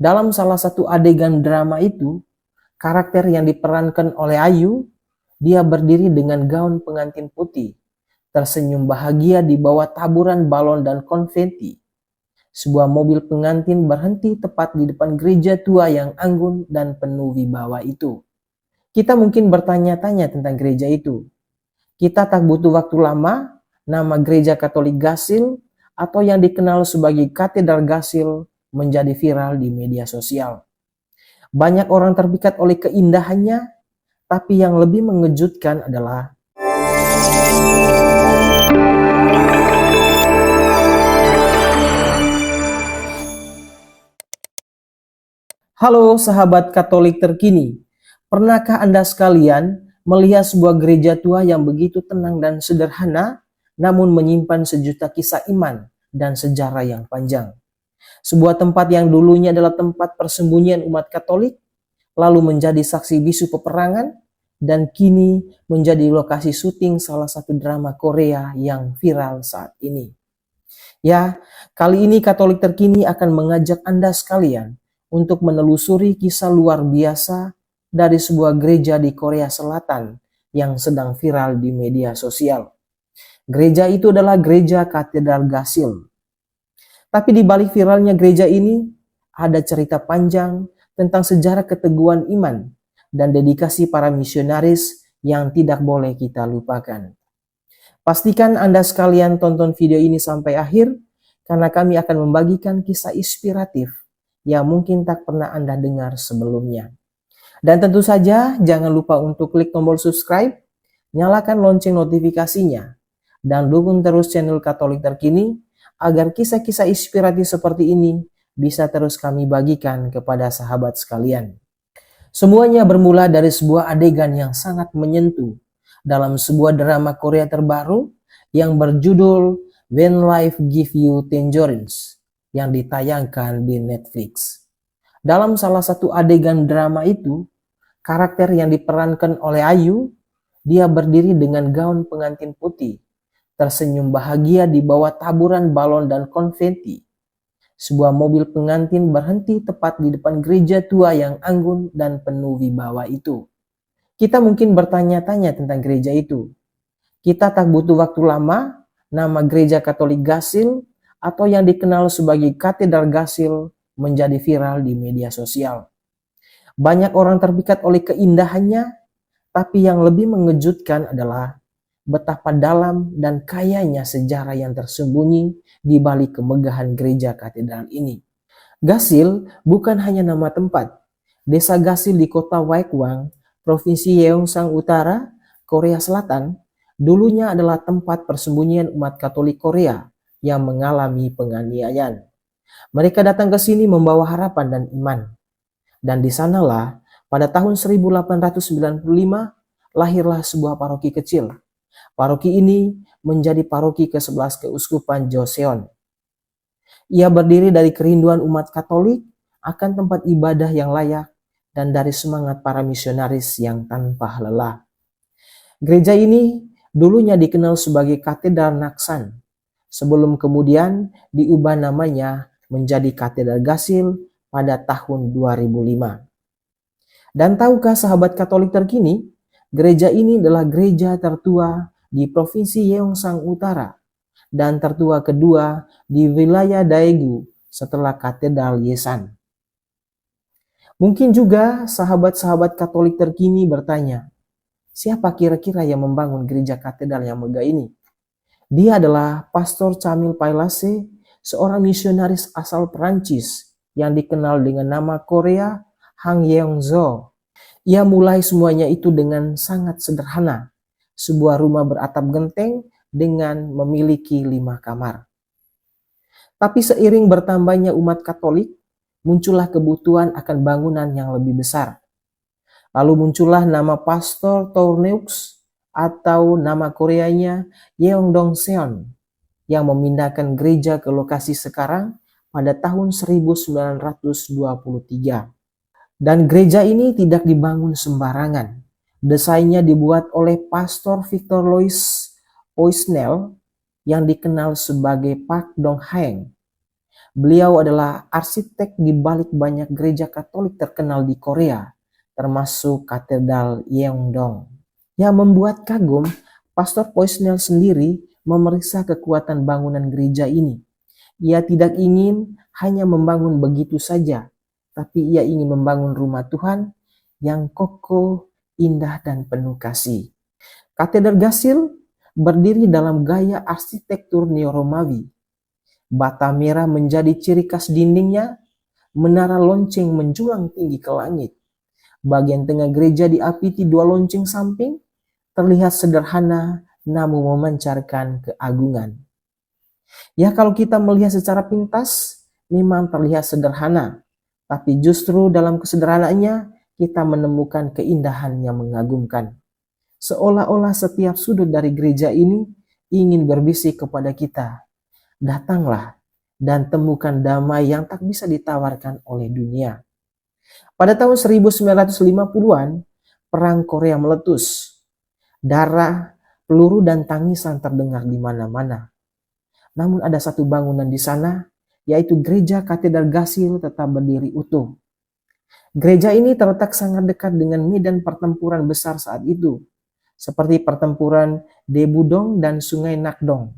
Dalam salah satu adegan drama itu, karakter yang diperankan oleh Ayu, dia berdiri dengan gaun pengantin putih, tersenyum bahagia di bawah taburan balon dan konfeti. Sebuah mobil pengantin berhenti tepat di depan gereja tua yang anggun dan penuh wibawa itu. Kita mungkin bertanya-tanya tentang gereja itu. Kita tak butuh waktu lama, nama gereja Katolik Gasil atau yang dikenal sebagai Katedral Gasil menjadi viral di media sosial. Banyak orang terpikat oleh keindahannya, tapi yang lebih mengejutkan adalah halo sahabat Katolik terkini, pernahkah Anda sekalian melihat sebuah gereja tua yang begitu tenang dan sederhana, namun menyimpan sejuta kisah iman dan sejarah yang panjang? Sebuah tempat yang dulunya adalah tempat persembunyian umat Katolik, lalu menjadi saksi bisu peperangan, dan kini menjadi lokasi syuting salah satu drama Korea yang viral saat ini. Ya, kali ini Katolik terkini akan mengajak Anda sekalian untuk menelusuri kisah luar biasa dari sebuah gereja di Korea Selatan yang sedang viral di media sosial. Gereja itu adalah gereja Katedral Gasil. Tapi di balik viralnya gereja ini, ada cerita panjang tentang sejarah keteguhan iman dan dedikasi para misionaris yang tidak boleh kita lupakan. Pastikan Anda sekalian tonton video ini sampai akhir, karena kami akan membagikan kisah inspiratif yang mungkin tak pernah Anda dengar sebelumnya. Dan tentu saja jangan lupa untuk klik tombol subscribe, nyalakan lonceng notifikasinya, dan dukung terus channel Katolik Terkini agar kisah-kisah inspiratif seperti ini bisa terus kami bagikan kepada sahabat sekalian. Semuanya bermula dari sebuah adegan yang sangat menyentuh dalam sebuah drama Korea terbaru yang berjudul When Life Give You Tangerines yang ditayangkan di Netflix. Dalam salah satu adegan drama itu, karakter yang diperankan oleh Ayu, dia berdiri dengan gaun pengantin putih, tersenyum bahagia di bawah taburan balon dan konfeti. Sebuah mobil pengantin berhenti tepat di depan gereja tua yang anggun dan penuh wibawa itu. Kita mungkin bertanya-tanya tentang gereja itu. Kita tak butuh waktu lama, nama gereja Katolik Gasil atau yang dikenal sebagai Katedral Gasil menjadi viral di media sosial. Banyak orang terpikat oleh keindahannya, tapi yang lebih mengejutkan adalah betapa dalam dan kayanya sejarah yang tersembunyi di balik kemegahan gereja katedral ini. Gasil bukan hanya nama tempat. Desa Gasil di kota Waekwang, Provinsi Yeongsang Utara, Korea Selatan, dulunya adalah tempat persembunyian umat Katolik Korea yang mengalami penganiayaan. Mereka datang ke sini membawa harapan dan iman. Dan di sanalah pada tahun 1895 lahirlah sebuah paroki kecil. Paroki ini menjadi paroki ke-11 Keuskupan Joseon. Ia berdiri dari kerinduan umat Katolik akan tempat ibadah yang layak dan dari semangat para misionaris yang tanpa lelah. Gereja ini dulunya dikenal sebagai Katedral Naksan, sebelum kemudian diubah namanya menjadi Katedral Gasil pada tahun 2005. Dan tahukah sahabat Katolik terkini, gereja ini adalah gereja tertua di Provinsi Yeongsang Utara dan tertua kedua di wilayah Daegu setelah Katedral Yesan. Mungkin juga sahabat-sahabat Katolik terkini bertanya, siapa kira-kira yang membangun gereja katedral yang megah ini? Dia adalah Pastor Camille Pailase, seorang misionaris asal Perancis yang dikenal dengan nama Korea Hang Yeongjo. Ia mulai semuanya itu dengan sangat sederhana, sebuah rumah beratap genteng dengan memiliki 5 kamar. Tapi seiring bertambahnya umat Katolik, muncullah kebutuhan akan bangunan yang lebih besar. Lalu muncullah nama Pastor Tourneux atau nama Koreanya Yeongdongseon yang memindahkan gereja ke lokasi sekarang pada tahun 1923. Dan gereja ini tidak dibangun sembarangan. Desainnya dibuat oleh Pastor Victor Louis Oisnel yang dikenal sebagai Park Dong Haeng. Beliau adalah arsitek di balik banyak gereja Katolik terkenal di Korea, termasuk Katedral Yeongdong. Yang membuat kagum, Pastor Poisnel sendiri memeriksa kekuatan bangunan gereja ini. Ia tidak ingin hanya membangun begitu saja, tapi ia ingin membangun rumah Tuhan yang kokoh, indah, dan penuh kasih. Katedral Gasil berdiri dalam gaya arsitektur neo-Romawi. Bata merah menjadi ciri khas dindingnya, menara lonceng menjulang tinggi ke langit. Bagian tengah gereja diapiti 2 lonceng samping, terlihat sederhana namun memancarkan keagungan. Ya, kalau kita melihat secara pintas, memang terlihat sederhana, tapi justru dalam kesederhanaannya kita menemukan keindahan yang mengagumkan. Seolah-olah setiap sudut dari gereja ini ingin berbisik kepada kita, datanglah dan temukan damai yang tak bisa ditawarkan oleh dunia. Pada tahun 1950-an, Perang Korea meletus. Darah, peluru, dan tangisan terdengar di mana-mana. Namun ada satu bangunan di sana, yaitu Gereja Katedral Gasil tetap berdiri utuh. Gereja ini terletak sangat dekat dengan medan pertempuran besar saat itu, seperti pertempuran Daebudong dan Sungai Nakdong.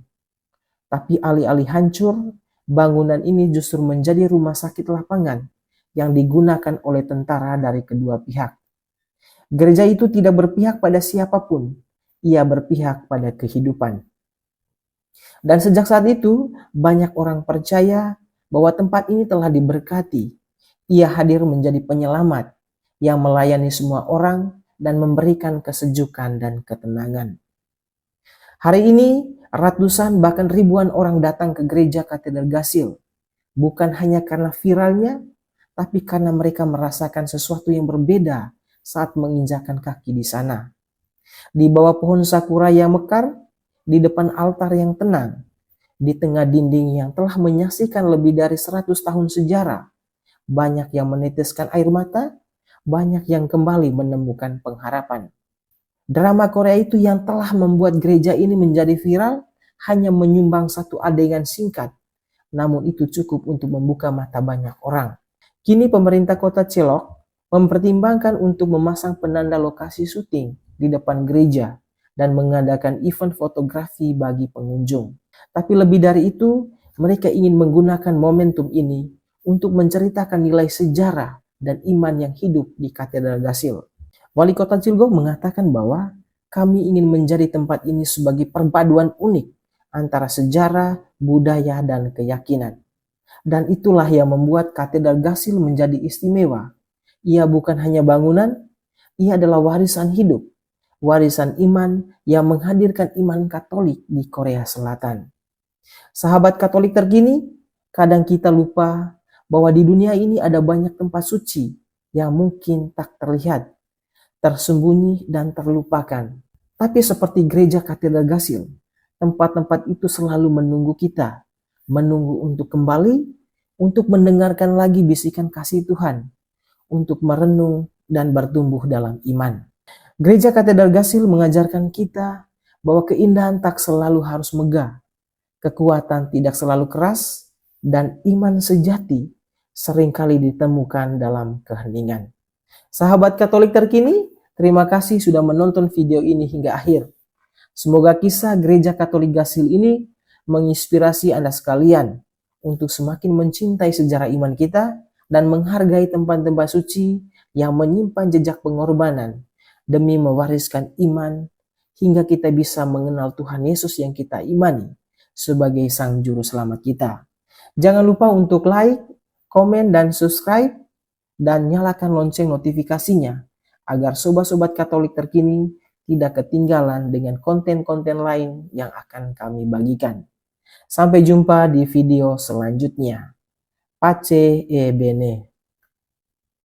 Tapi alih-alih hancur, bangunan ini justru menjadi rumah sakit lapangan yang digunakan oleh tentara dari kedua pihak. Gereja itu tidak berpihak pada siapapun, ia berpihak pada kehidupan. Dan sejak saat itu, banyak orang percaya bahwa tempat ini telah diberkati. Ia hadir menjadi penyelamat yang melayani semua orang dan memberikan kesejukan dan ketenangan. Hari ini, ratusan bahkan ribuan orang datang ke gereja Katedral Gasil, bukan hanya karena viralnya, tapi karena mereka merasakan sesuatu yang berbeda saat menginjakan kaki di sana. Di bawah pohon sakura yang mekar, di depan altar yang tenang, di tengah dinding yang telah menyaksikan lebih dari 100 tahun sejarah, banyak yang meneteskan air mata, banyak yang kembali menemukan pengharapan. Drama Korea itu yang telah membuat gereja ini menjadi viral hanya menyumbang satu adegan singkat, namun itu cukup untuk membuka mata banyak orang. Kini pemerintah kota Celok mempertimbangkan untuk memasang penanda lokasi syuting di depan gereja dan mengadakan event fotografi bagi pengunjung. Tapi lebih dari itu, mereka ingin menggunakan momentum ini untuk menceritakan nilai sejarah dan iman yang hidup di Katedral Gasil. Wali Kota Cilegon mengatakan bahwa kami ingin menjadi tempat ini sebagai perpaduan unik antara sejarah, budaya, dan keyakinan. Dan itulah yang membuat Katedral Gasil menjadi istimewa. Ia bukan hanya bangunan, ia adalah warisan hidup, warisan iman yang menghadirkan iman Katolik di Korea Selatan. Sahabat Katolik terkini, kadang kita lupa bahwa di dunia ini ada banyak tempat suci yang mungkin tak terlihat, tersembunyi dan terlupakan. Tapi seperti gereja Katedral Gasil, tempat-tempat itu selalu menunggu kita, menunggu untuk kembali, untuk mendengarkan lagi bisikan kasih Tuhan, untuk merenung dan bertumbuh dalam iman. Gereja Katedral Gasil mengajarkan kita bahwa keindahan tak selalu harus megah, kekuatan tidak selalu keras, dan iman sejati seringkali ditemukan dalam keheningan. Sahabat Katolik terkini, terima kasih sudah menonton video ini hingga akhir. Semoga kisah Gereja Katolik Gasil ini menginspirasi Anda sekalian untuk semakin mencintai sejarah iman kita dan menghargai tempat-tempat suci yang menyimpan jejak pengorbanan demi mewariskan iman hingga kita bisa mengenal Tuhan Yesus yang kita imani sebagai Sang Juru Selamat kita. Jangan lupa untuk like, komen, dan subscribe, dan nyalakan lonceng notifikasinya agar sobat-sobat Katolik terkini tidak ketinggalan dengan konten-konten lain yang akan kami bagikan. Sampai jumpa di video selanjutnya. Pace e bene.